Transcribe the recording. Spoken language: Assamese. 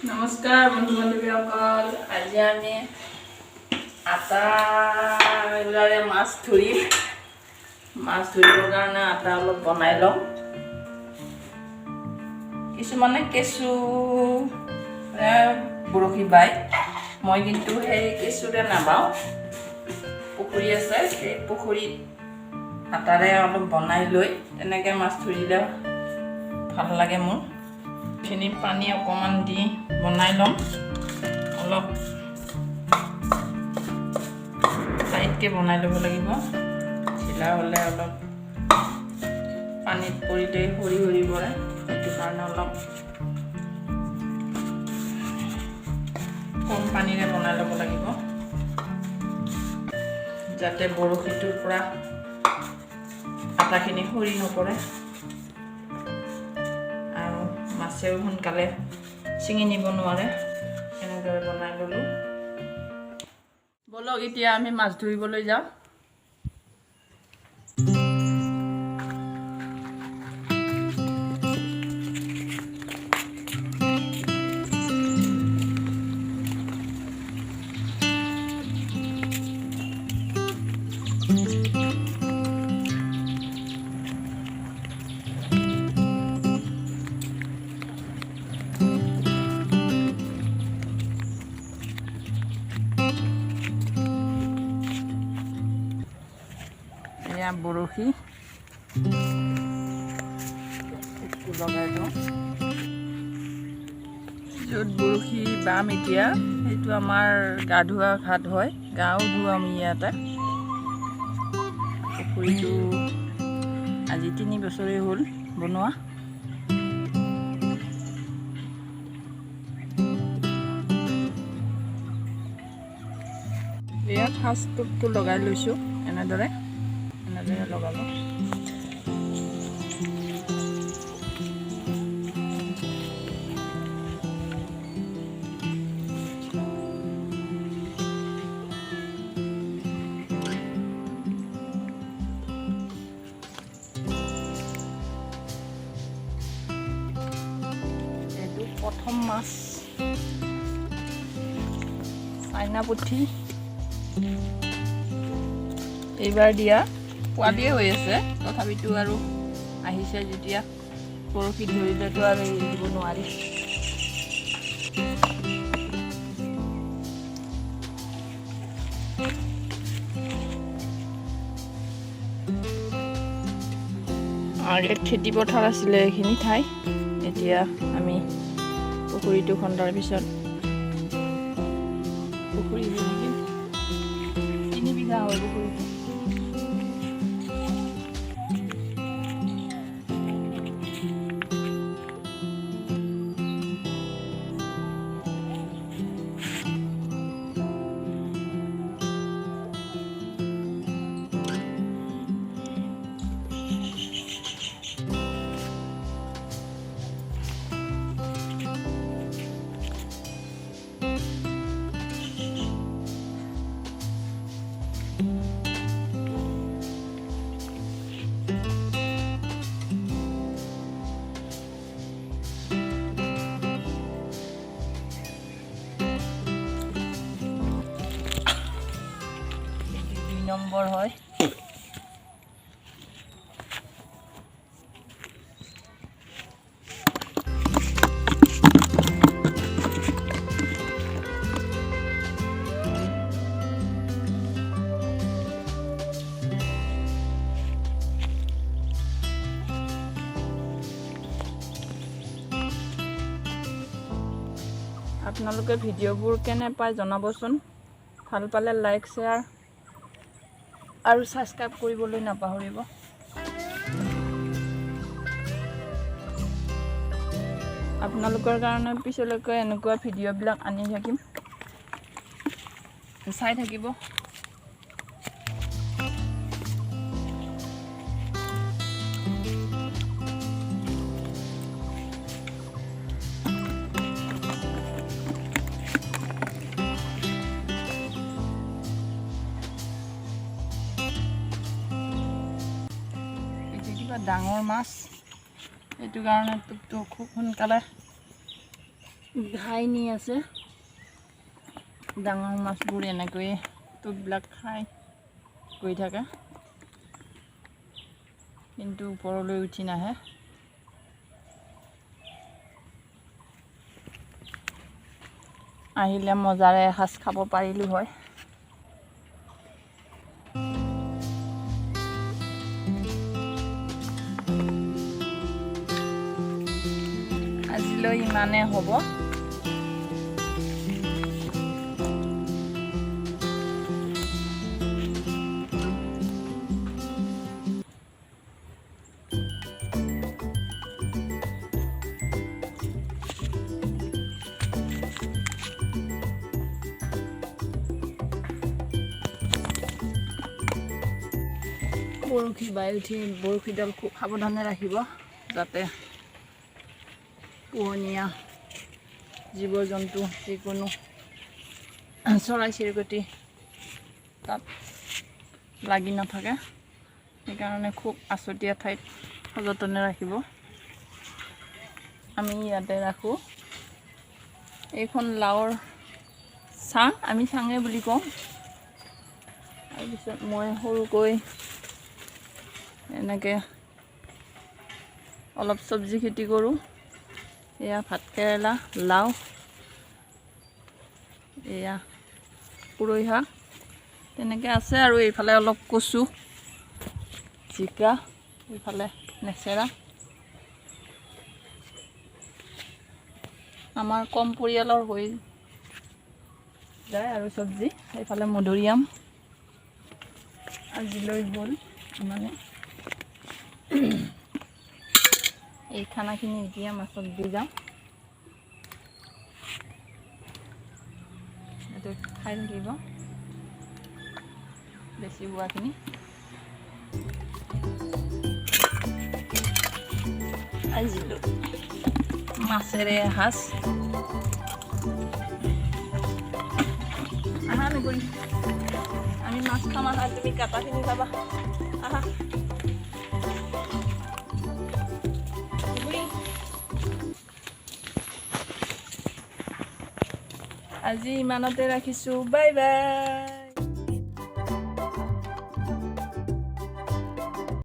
নমস্কাৰ বন্ধু বান্ধৱীসকল, আজি আমি আটা এইবিলাকে মাছ ধৰিবৰ কাৰণে আটা অলপ বনাই লওঁ। কিছুমানে কেঁচু বৰশী বাই, মই কিন্তু সেই কেঁচুৰে নাবাওঁ। পুখুৰী আছে, সেই পুখুৰীত আটাৰে অলপ বনাই লৈ তেনেকৈ মাছ ধৰিলে ভাল লাগে মোৰ। খিনি পানী অকণমান দি বনাই ল'ম, অলপ টাইটকৈ বনাই ল'ব লাগিব। ঢিলা হ'লে অলপ পানীত পৰিলে সৰি পৰে, সেইটো কাৰণে অলপ কম পানীৰে বনাই ল'ব লাগিব, যাতে বৰশীটোৰ পৰা আটাখিনি সৰি নপৰে আৰু মাছেও সোনকালে ছিঙি নিব নোৱাৰে। এনেদৰে বনাই ল'লোঁ। বলক এতিয়া আমি মাছ ধৰিবলৈ যাওঁ। এয়া বৰশী লগাই দিওঁ। য'ত বৰশী বাম এতিয়া, সেইটো আমাৰ গা ধোৱা ঘাট হয়, গাও ধোওঁ আমি ইয়াতে। পুখুৰীটো আজি 3 বছৰেই হ'ল বনোৱা। ইয়াত ফাৰ্ষ্ট টোপটো লগাই লৈছোঁ, এনেদৰে লগালোঁ। এইটো প্ৰথম মাছ, চাইনা পুঠি। এইবাৰ দিয়া পোৱালিয়ে হৈ আছে, তথাপিতো আৰু আহিছে যেতিয়া বৰশী ধৰিলেতো আৰু এৰি দিব নোৱাৰি। আৰু ইয়াত খেতি পথাৰ আছিলে এইখিনি ঠাই, এতিয়া আমি পুখুৰীটো খন্দাৰ পিছত পুখুৰী 3 বিঘা হয় পুখুৰীটো। নম্বৰ হয়। আপোনালোকে ভিডিঅ'বোৰ কেনে পায় জনাবচোন। ভাল পালে লাইক, শ্বেয়াৰ আৰু ছাবস্ক্ৰাইব কৰিবলৈ নাপাহৰিব। আপোনালোকৰ কাৰণে পিছলৈকে এনেকুৱা ভিডিঅ'বিলাক আনি থাকিম, চাই থাকিব। ডাঙৰ মাছ, এইটো কাৰণে টোপটো খুব সোনকালে ঘাই নি আছে ডাঙৰ মাছবোৰ এনেকৈ টোপবিলাক খাই গৈ থাকে কিন্তু ওপৰলৈ উঠি নাহে আহিলে মজাৰে এসাঁজ খাব পাৰিলোঁ হয় আজিলৈ ইমানে হ'ব বৰশী বাই উঠি বৰশীডাল খুব সাৱধানে ৰাখিব যাতে পোহনীয়া জীৱ জন্তু যিকোনো চৰাই চিৰিকটি তাত লাগি নাথাকে সেইকাৰণে খুব আচুতীয়া ঠাইত সযতনে ৰাখিব আমি ইয়াতে ৰাখোঁ এইখন লাওৰ চাং আমি চাঙে বুলি কওঁ তাৰপিছত মই সৰুকৈ এনেকৈ অলপ চব্জি খেতি কৰোঁ এয়া ভাতকেৰেলা লাও এয়া পুৰৈ শাক তেনেকৈ আছে আৰু এইফালে অলপ কচু জিকা এইফালে নেচেৰা আমাৰ কম পৰিয়ালৰ হৈ যায় আৰু চব্জি এইফালে মধুৰিআম আজিলৈ গ'ল মানে এই খানাখিনি এতিয়া মাছত দি যাওঁ এইটো খাই থাকিব বেছি হোৱাখিনি আজিলৈ মাছেৰে এসাঁজ আহা নগৰী আমি মাছ খাম আহা তুমি কাটাখিনি খাবা আহা আজি ইমানতে ৰাখিছোঁ বাই বাই